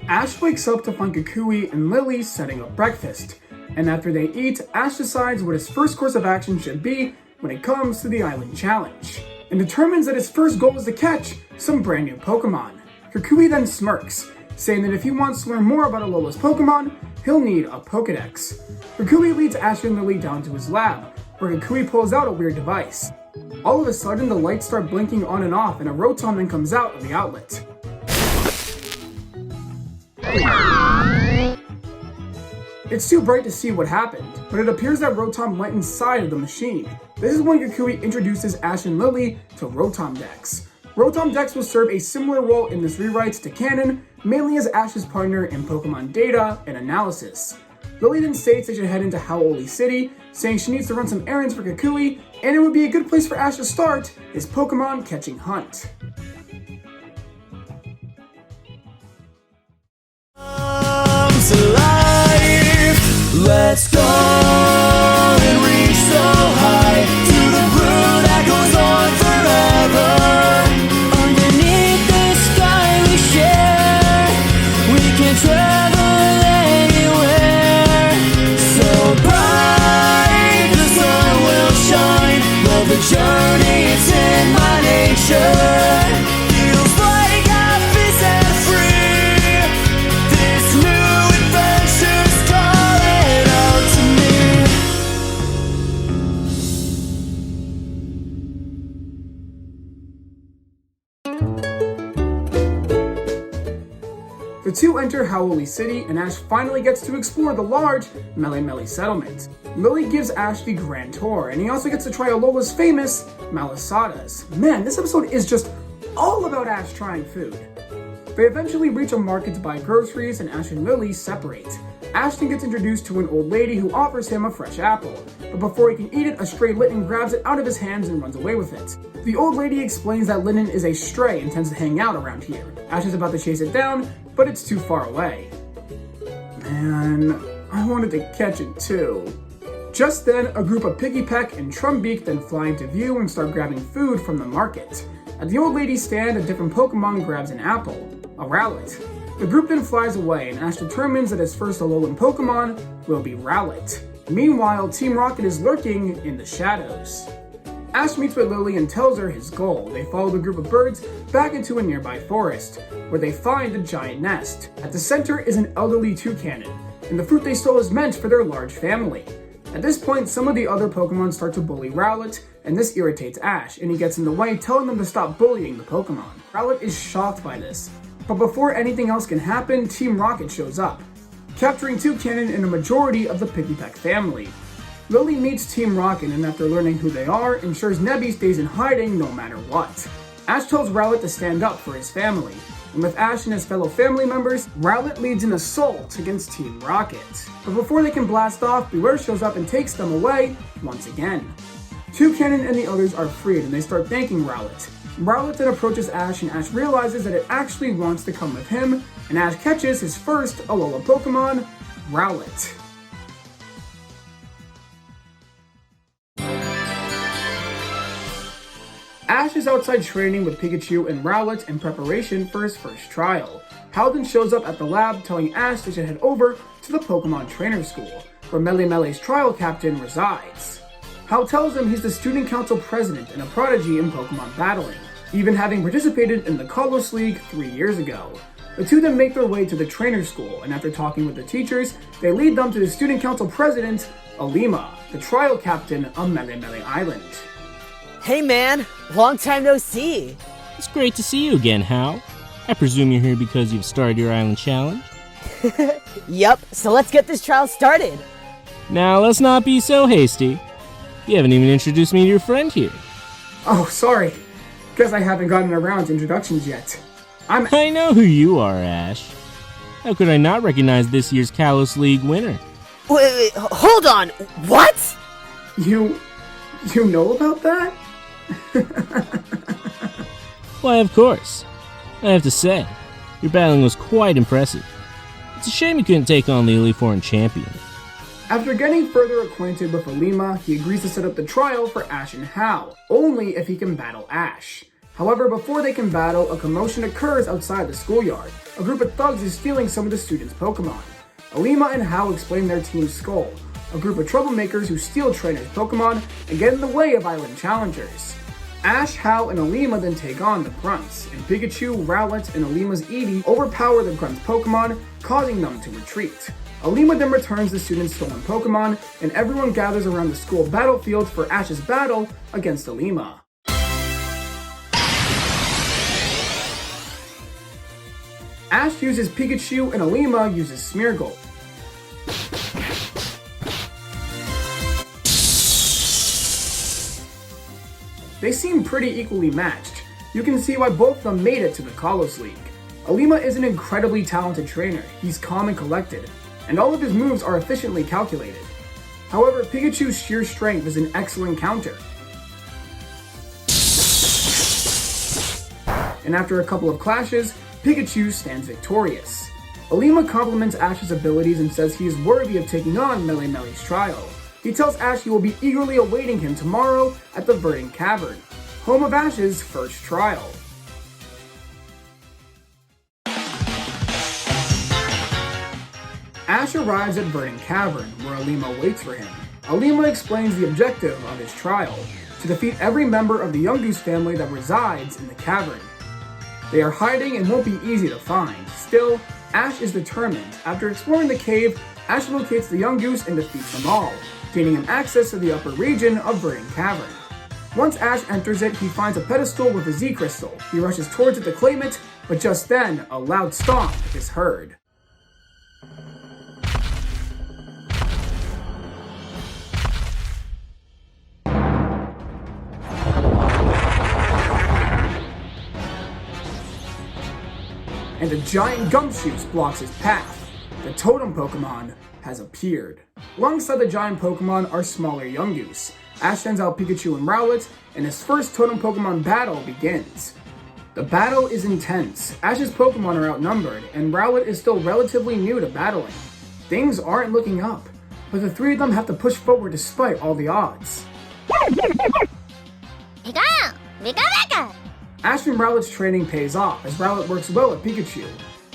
Ash wakes up to find Kukui and Lillie setting up breakfast, and after they eat, Ash decides what his first course of action should be when it comes to the island challenge, and determines that his first goal is to catch some brand new Pokemon. Kukui then smirks, saying that if he wants to learn more about Alola's Pokemon, he'll need a Pokedex. Kukui leads Ash and Lillie down to his lab, where Kukui pulls out a weird device. All of a sudden, the lights start blinking on and off, and a Rotom then comes out of the outlet. It's too bright to see what happened, but it appears that Rotom went inside of the machine. This is when Kukui introduces Ash and Lillie to Rotom Dex. Rotom Dex will serve a similar role in this rewrite to canon, mainly as Ash's partner in Pokemon data and analysis. Lillie then states they should head into Hala City, saying she needs to run some errands for Kukui, and it would be a good place for Ash to start his Pokemon catching hunt. Let's go and reach so high to the blue that goes on forever. Underneath the sky we share, we can travel anywhere. So bright the sun will shine. Love the journey, it's in my nature. Feels like life is set free. This new adventure's calling out to me. The two enter Hala City, and Ash finally gets to explore the large Mele settlement. Lillie gives Ash the grand tour, and he also gets to try Alola's famous Malasadas. Man, this episode is just all about Ash trying food. They eventually reach a market to buy groceries, and Ash and Lillie separate. Ash then gets introduced to an old lady who offers him a fresh apple, but before he can eat it, a stray Litten grabs it out of his hands and runs away with it. The old lady explains that Litten is a stray and tends to hang out around here. Ash is about to chase it down, but it's too far away. Man, I wanted to catch it too. Just then, a group of Piggypeck and Trumbeak then fly into view and start grabbing food from the market. At the old lady's stand, a different Pokemon grabs an apple, a Rowlet. The group then flies away, and Ash determines that his first Alolan Pokemon will be Rowlet. Meanwhile, Team Rocket is lurking in the shadows. Ash meets with Lillie and tells her his goal. They follow the group of birds back into a nearby forest, where they find a giant nest. At the center is an elderly toucanon, and the fruit they stole is meant for their large family. At this point, some of the other Pokemon start to bully Rowlet, and this irritates Ash, and he gets in the way, telling them to stop bullying the Pokemon. Rowlet is shocked by this, but before anything else can happen, Team Rocket shows up, capturing toucanon and a majority of the Piggypeck family. Lillie meets Team Rocket, and after learning who they are, ensures Nebby stays in hiding no matter what. Ash tells Rowlet to stand up for his family, and with Ash and his fellow family members, Rowlet leads an assault against Team Rocket. But before they can blast off, Beware shows up and takes them away once again. Toucanon and the others are freed, and they start thanking Rowlet. Rowlet then approaches Ash, and Ash realizes that it actually wants to come with him, and Ash catches his first Alola Pokemon, Rowlet. Ash is outside training with Pikachu and Rowlet in preparation for his first trial. Hal then shows up at the lab, telling Ash they should head over to the Pokemon Trainer School, where Mele's trial captain resides. Hal tells him he's the student council president and a prodigy in Pokemon battling, even having participated in the Kalos League 3 years ago. The two then make their way to the trainer school, and after talking with the teachers, they lead them to the student council president, Ilima, the trial captain of Mele Island. Hey man, long time no see. It's great to see you again, Hal. I presume you're here because you've started your island challenge? Yep, so let's get this trial started. Now let's not be so hasty. You haven't even introduced me to your friend here. Oh, sorry. Guess I haven't gotten around to introductions yet. I know who you are, Ash. How could I not recognize this year's Kalos League winner? Wait, hold on, what? You know about that? Why, of course. I have to say, your battling was quite impressive. It's a shame you couldn't take on the elite foreign champion. After getting further acquainted with Ilima, he agrees to set up the trial for Ash and Hal, only if he can battle Ash. However, before they can battle, a commotion occurs outside the schoolyard. A group of thugs is stealing some of the students' Pokemon. Ilima and Hal explain their team's goal, a group of troublemakers who steal trainers' Pokemon and get in the way of island challengers. Ash, Hal, and Ilima then take on the Grunts, and Pikachu, Rowlet, and Ilima's Eevee overpower the Grunts' Pokemon, causing them to retreat. Ilima then returns the students' stolen Pokemon, and everyone gathers around the school battlefield for Ash's battle against Ilima. Ash uses Pikachu and Ilima uses Smeargle. They seem pretty equally matched. You can see why both of them made it to the Kalos League. Ilima is an incredibly talented trainer. He's calm and collected, and all of his moves are efficiently calculated. However, Pikachu's sheer strength is an excellent counter. And after a couple of clashes, Pikachu stands victorious. Ilima compliments Ash's abilities and says he is worthy of taking on Mele's trial. He tells Ash he will be eagerly awaiting him tomorrow at the Verdant Cavern, home of Ash's first trial. Ash arrives at Verdant Cavern, where Ilima waits for him. Ilima explains the objective of his trial, to defeat every member of the Yungoos family that resides in the cavern. They are hiding and won't be easy to find. Still, Ash is determined. After exploring the cave, Ash locates the Yungoos and defeats them all, gaining him access to the upper region of Verdant Cavern. Once Ash enters it, he finds a pedestal with a Z crystal. He rushes towards it to claim it, but just then, a loud stomp is heard. And a giant Gumshoos blocks his path. The totem Pokemon has appeared. Alongside the giant Pokemon are smaller Yungoos. Ash sends out Pikachu and Rowlet, and his first totem Pokemon battle begins. The battle is intense. Ash's Pokemon are outnumbered, and Rowlet is still relatively new to battling. Things aren't looking up, but the three of them have to push forward despite all the odds. Ash and Rowlet's training pays off, as Rowlet works well with Pikachu.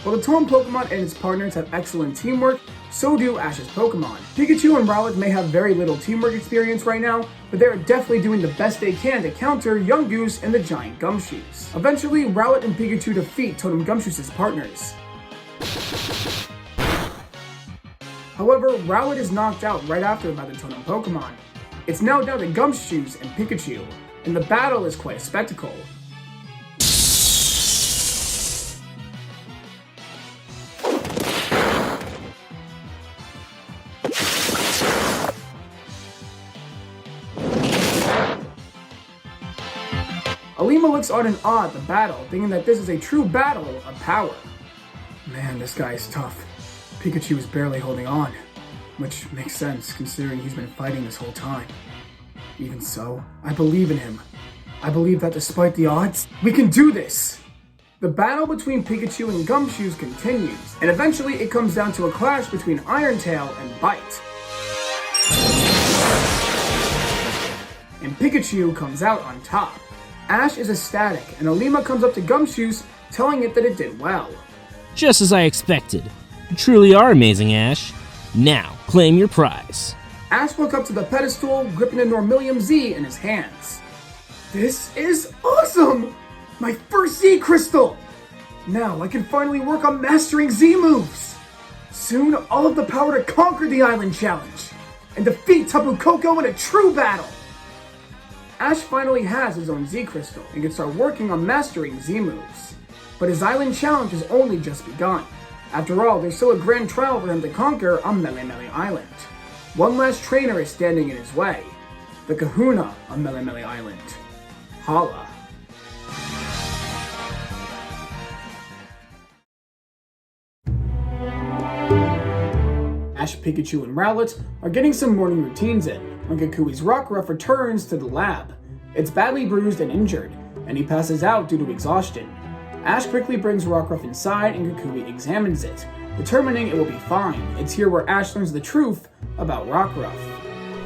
While the totem Pokemon and its partners have excellent teamwork, so do Ash's Pokemon. Pikachu and Rowlet may have very little teamwork experience right now, but they are definitely doing the best they can to counter Yungoos and the giant Gumshoos. Eventually, Rowlet and Pikachu defeat Totem Gumshoos' partners. However, Rowlet is knocked out right after by the totem Pokemon. It's now down to Gumshoos and Pikachu, and the battle is quite a spectacle. Ilima looks on in awe at the battle, thinking that this is a true battle of power. Man, this guy is tough. Pikachu is barely holding on, which makes sense considering he's been fighting this whole time. Even so, I believe in him. I believe that despite the odds, we can do this! The battle between Pikachu and Gumshoos continues, and eventually it comes down to a clash between Iron-Tail and Bite. And Pikachu comes out on top. Ash is ecstatic, and Ilima comes up to Gumshoos, telling it that it did well. Just as I expected. You truly are amazing, Ash. Now, claim your prize. Ash woke up to the pedestal, gripping a Normilium Z in his hands. This is awesome! My first Z Crystal! Now I can finally work on mastering Z moves! Soon I'll have the power to conquer the Island Challenge, and defeat Tapu Koko in a true battle! Ash finally has his own Z Crystal, and can start working on mastering Z moves. But his Island Challenge has only just begun. After all, there's still a grand trial for him to conquer on Mele Island. One last trainer is standing in his way. The Kahuna of Mele Island. Hala. Ash, Pikachu, and Rowlet are getting some morning routines in when Kukui's Rockruff returns to the lab. It's badly bruised and injured, and he passes out due to exhaustion. Ash quickly brings Rockruff inside and Kukui examines it, determining it will be fine. It's here where Ash learns the truth about Rockruff.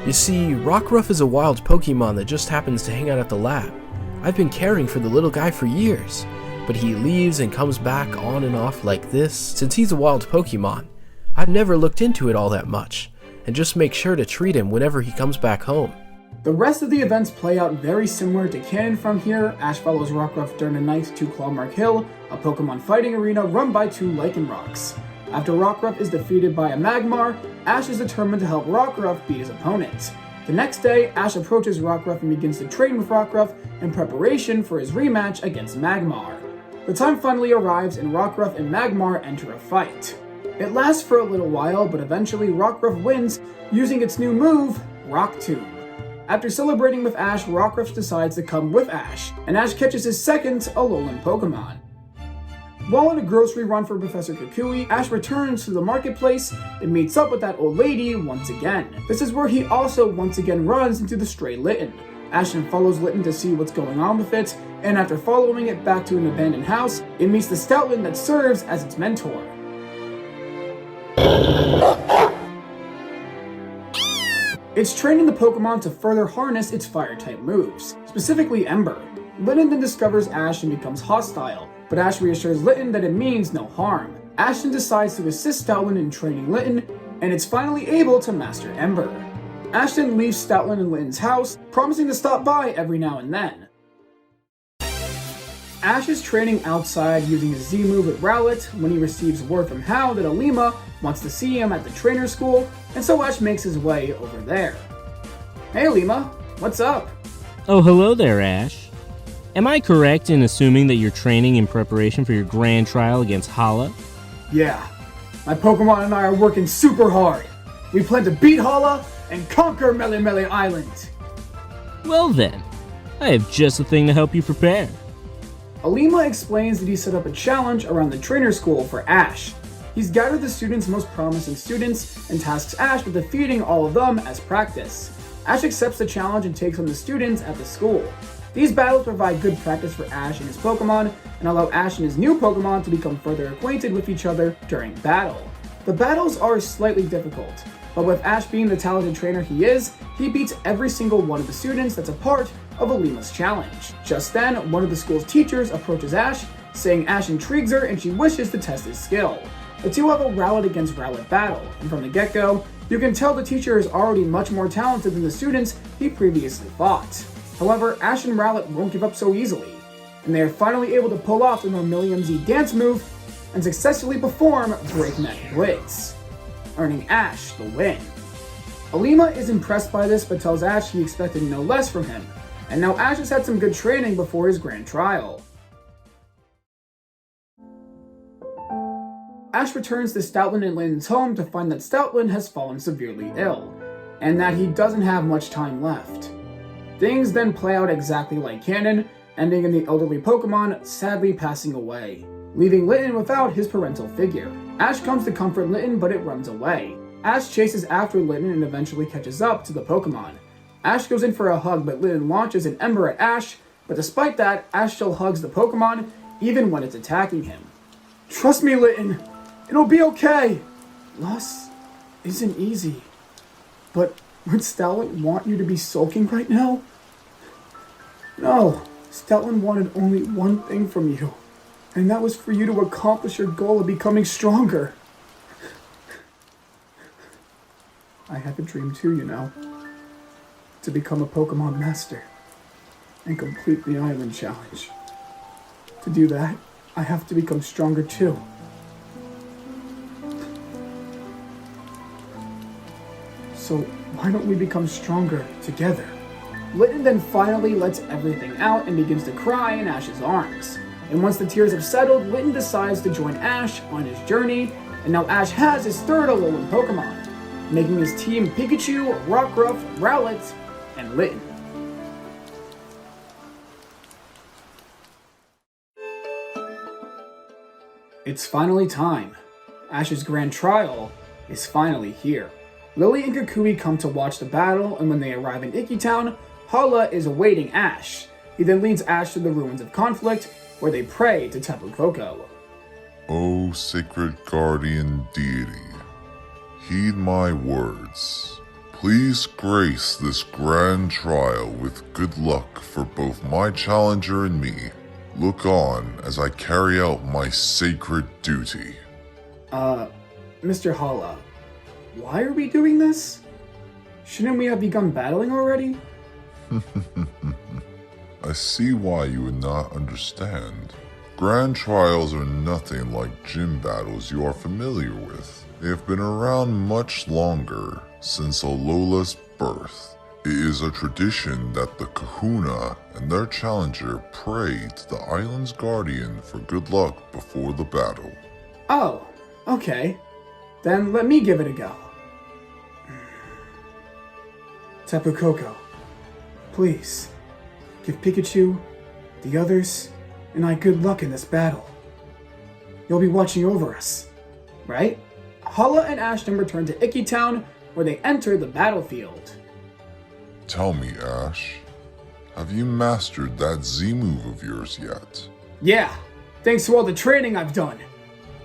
You see, Rockruff is a wild Pokemon that just happens to hang out at the lab. I've been caring for the little guy for years, but he leaves and comes back on and off like this since he's a wild Pokemon. I've never looked into it all that much, and just make sure to treat him whenever he comes back home. The rest of the events play out very similar to canon from here. Ash follows Rockruff during a night to Clawmark Hill, a Pokemon fighting arena run by 2 Lycanrocs. After Rockruff is defeated by a Magmar, Ash is determined to help Rockruff beat his opponent. The next day, Ash approaches Rockruff and begins to train with Rockruff in preparation for his rematch against Magmar. The time finally arrives and Rockruff and Magmar enter a fight. It lasts for a little while, but eventually Rockruff wins using its new move, Rock Tomb. After celebrating with Ash, Rockruff decides to come with Ash, and Ash catches his second Alolan Pokemon. While on a grocery run for Professor Kukui, Ash returns to the marketplace and meets up with that old lady once again. This is where he also once again runs into the stray Litten. Ash then follows Litten to see what's going on with it, and after following it back to an abandoned house, it meets the Stoutland that serves as its mentor. It's training the Pokemon to further harness its fire-type moves, specifically Ember. Litten then discovers Ash and becomes hostile, but Ash reassures Litten that it means no harm. Ash then decides to assist Stoutland in training Litten, and it's finally able to master Ember. Ash then leaves Stoutland in Litten's house, promising to stop by every now and then. Ash is training outside using his Z move with Rowlet when he receives word from Hal that Ilima wants to see him at the trainer school, and so Ash makes his way over there. Hey Ilima, what's up? Oh, hello there, Ash. Am I correct in assuming that you're training in preparation for your grand trial against Hala? Yeah, my Pokemon and I are working super hard. We plan to beat Hala and conquer Melee Island. Well then, I have just the thing to help you prepare. Ilima explains that he set up a challenge around the trainer school for Ash. He's gathered the students' most promising students and tasks Ash with defeating all of them as practice. Ash accepts the challenge and takes on the students at the school. These battles provide good practice for Ash and his Pokemon, and allow Ash and his new Pokemon to become further acquainted with each other during battle. The battles are slightly difficult, but with Ash being the talented trainer he is, he beats every single one of the students that's a part of Ilima's challenge. Just then, one of the school's teachers approaches Ash, saying Ash intrigues her and she wishes to test his skill. The two have a Rowlet against Rowlet battle, and from the get-go, you can tell the teacher is already much more talented than the students he previously fought. However, Ash and Rowlet won't give up so easily, and they are finally able to pull off the Normalium Z dance move and successfully perform Breakneck Blitz, earning Ash the win. Ilima is impressed by this but tells Ash he expected no less from him, and now Ash has had some good training before his grand trial. Ash returns to Stoutland and Litten's home to find that Stoutland has fallen severely ill, and that he doesn't have much time left. Things then play out exactly like canon, ending in the elderly Pokemon sadly passing away, leaving Litten without his parental figure. Ash comes to comfort Litten, but it runs away. Ash chases after Litten and eventually catches up to the Pokemon. Ash goes in for a hug, but Litten launches an Ember at Ash, but despite that, Ash still hugs the Pokemon, even when it's attacking him. Trust me, Litten, it'll be okay. Loss isn't easy. But would Stoutland want you to be sulking right now? No, Stoutland wanted only one thing from you, and that was for you to accomplish your goal of becoming stronger. I had a dream too, you know. To become a Pokemon Master and complete the Island Challenge. To do that, I have to become stronger too. So why don't we become stronger together? Litten then finally lets everything out and begins to cry in Ash's arms. And once the tears have settled, Litten decides to join Ash on his journey, and now Ash has his third Alolan Pokemon, making his team Pikachu, Rockruff, Rowlet, and Litten. It's finally time. Ash's grand trial is finally here. Lillie and Kukui come to watch the battle, and when they arrive in Icky Town, Hala is awaiting Ash. He then leads Ash to the ruins of Conflict, where they pray to Tapu Koko. O sacred guardian deity, heed my words. Please grace this grand trial with good luck for both my challenger and me. Look on as I carry out my sacred duty. Mr. Hala, why are we doing this? Shouldn't we have begun battling already? I see why you would not understand. Grand trials are nothing like gym battles you are familiar with. They have been around much longer, since Alola's birth. It is a tradition that the kahuna and their challenger pray to the island's guardian for good luck before the battle. Oh, okay. Then let me give it a go. Tapu Koko, please, give Pikachu, the others, and I good luck in this battle. You'll be watching over us, right? Hala and Ash then return to Icky Town, where they enter the battlefield. Tell me, Ash, have you mastered that Z move of yours yet? Yeah, thanks to all the training I've done.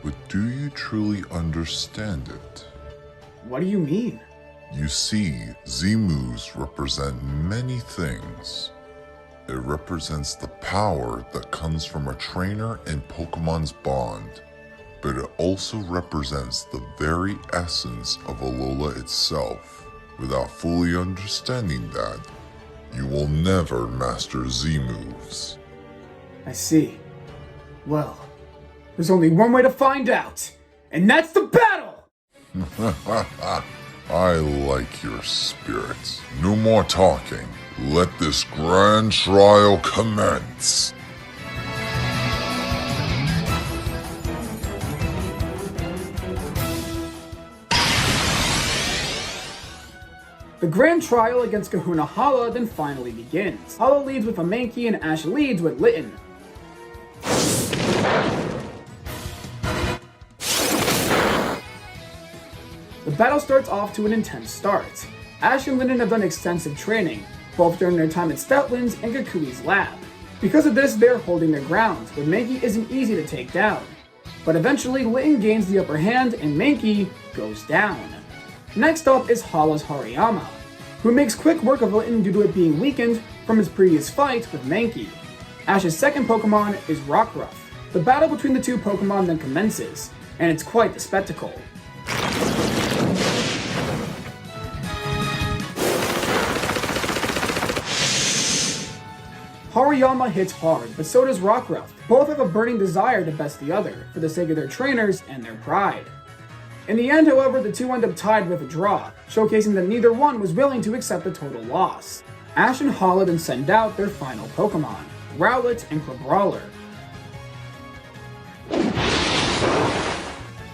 But do you truly understand it? What do you mean? You see, Z moves represent many things. It represents the power that comes from a trainer and Pokemon's bond, but it also represents the very essence of Alola itself. Without fully understanding that, you will never master Z moves. I see. Well, there's only one way to find out, and that's the battle! I like your spirit. No more talking. Let this grand trial commence. The grand trial against Kahuna Hala then finally begins. Hala leads with a Mankey and Ash leads with Litten. The battle starts off to an intense start. Ash and Litten have done extensive training, both during their time at Stoutland's and Kukui's lab. Because of this, they're holding their ground, but Mankey isn't easy to take down. But eventually, Litten gains the upper hand and Mankey goes down. Next up is Hala's Hariyama, who makes quick work of Litten due to it being weakened from his previous fight with Mankey. Ash's second Pokemon is Rockruff. The battle between the two Pokemon then commences, and it's quite the spectacle. Hariyama hits hard, but so does Rockruff. Both have a burning desire to best the other, for the sake of their trainers and their pride. In the end, however, the two end up tied with a draw, showcasing that neither one was willing to accept a total loss. Ash and Hala then send out their final Pokemon, Rowlet and Crabrawler.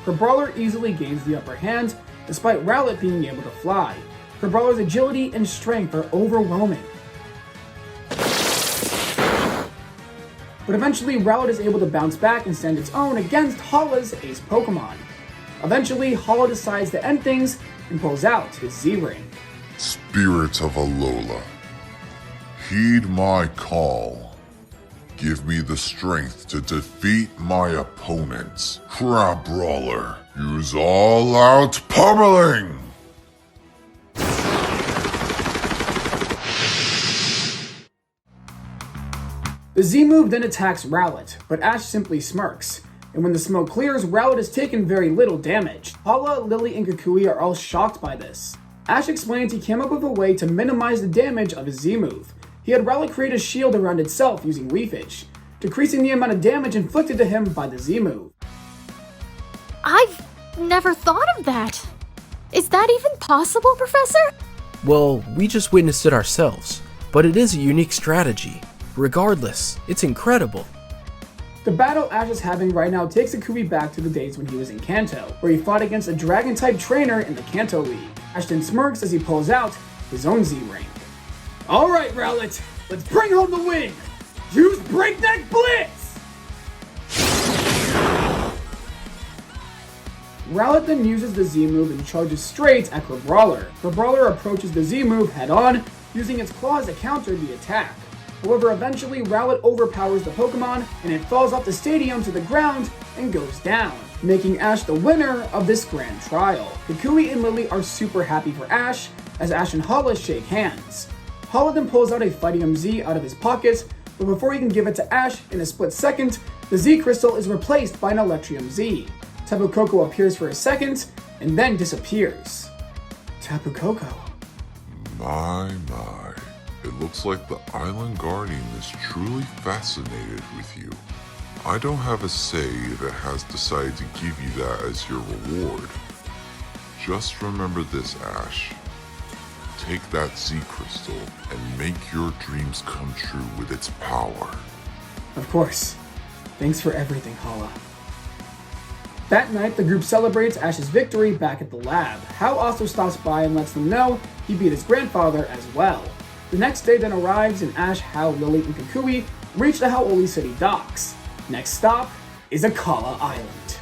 Crabrawler easily gains the upper hand, despite Rowlet being able to fly. Crabrawler's agility and strength are overwhelming. But eventually, Rowlet is able to bounce back and stand its own against Hala's ace Pokemon. Eventually, Hala decides to end things and pulls out his Z-Ring. Spirit of Alola, heed my call. Give me the strength to defeat my opponents. Crabrawler, use all-out pummeling! The Z-move then attacks Rowlet, but Ash simply smirks. And when the smoke clears, Rowlet has taken very little damage. Hala, Lillie, and Kukui are all shocked by this. Ash explains he came up with a way to minimize the damage of his Z-move. He had Rowlet create a shield around itself using Leafage, decreasing the amount of damage inflicted to him by the Z-move. I've never thought of that. Is that even possible, Professor? Well, we just witnessed it ourselves, but it is a unique strategy. Regardless, it's incredible. The battle Ash is having right now takes Kukui back to the days when he was in Kanto, where he fought against a Dragon-type trainer in the Kanto League. Ash then smirks as he pulls out his own Z-Ring. Alright, Rowlet, let's bring home the win! Use Breakneck Blitz! Rowlet then uses the Z-move and charges straight at Crabrawler. Crabrawler approaches the Z-move head-on, using its claws to counter the attack. However, eventually Rowlet overpowers the Pokemon and it falls off the stadium to the ground and goes down, making Ash the winner of this grand trial. Kukui and Lillie are super happy for Ash, as Ash and Hala shake hands. Hala then pulls out a Fighting Z out of his pocket, but before he can give it to Ash in a split second, the Z Crystal is replaced by an Electrium Z. Tapu Koko appears for a second, and then disappears. Tapu Koko. My. It looks like the Island Guardian is truly fascinated with you. I don't have a say if it has decided to give you that as your reward. Just remember this, Ash. Take that Z Crystal and make your dreams come true with its power. Of course. Thanks for everything, Hala. That night, the group celebrates Ash's victory back at the lab. Hal also stops by and lets them know he beat his grandfather as well. The next day then arrives and Ash, Hal, Lillie, and Kukui reach the Hau'oli City docks. Next stop is Akala Island.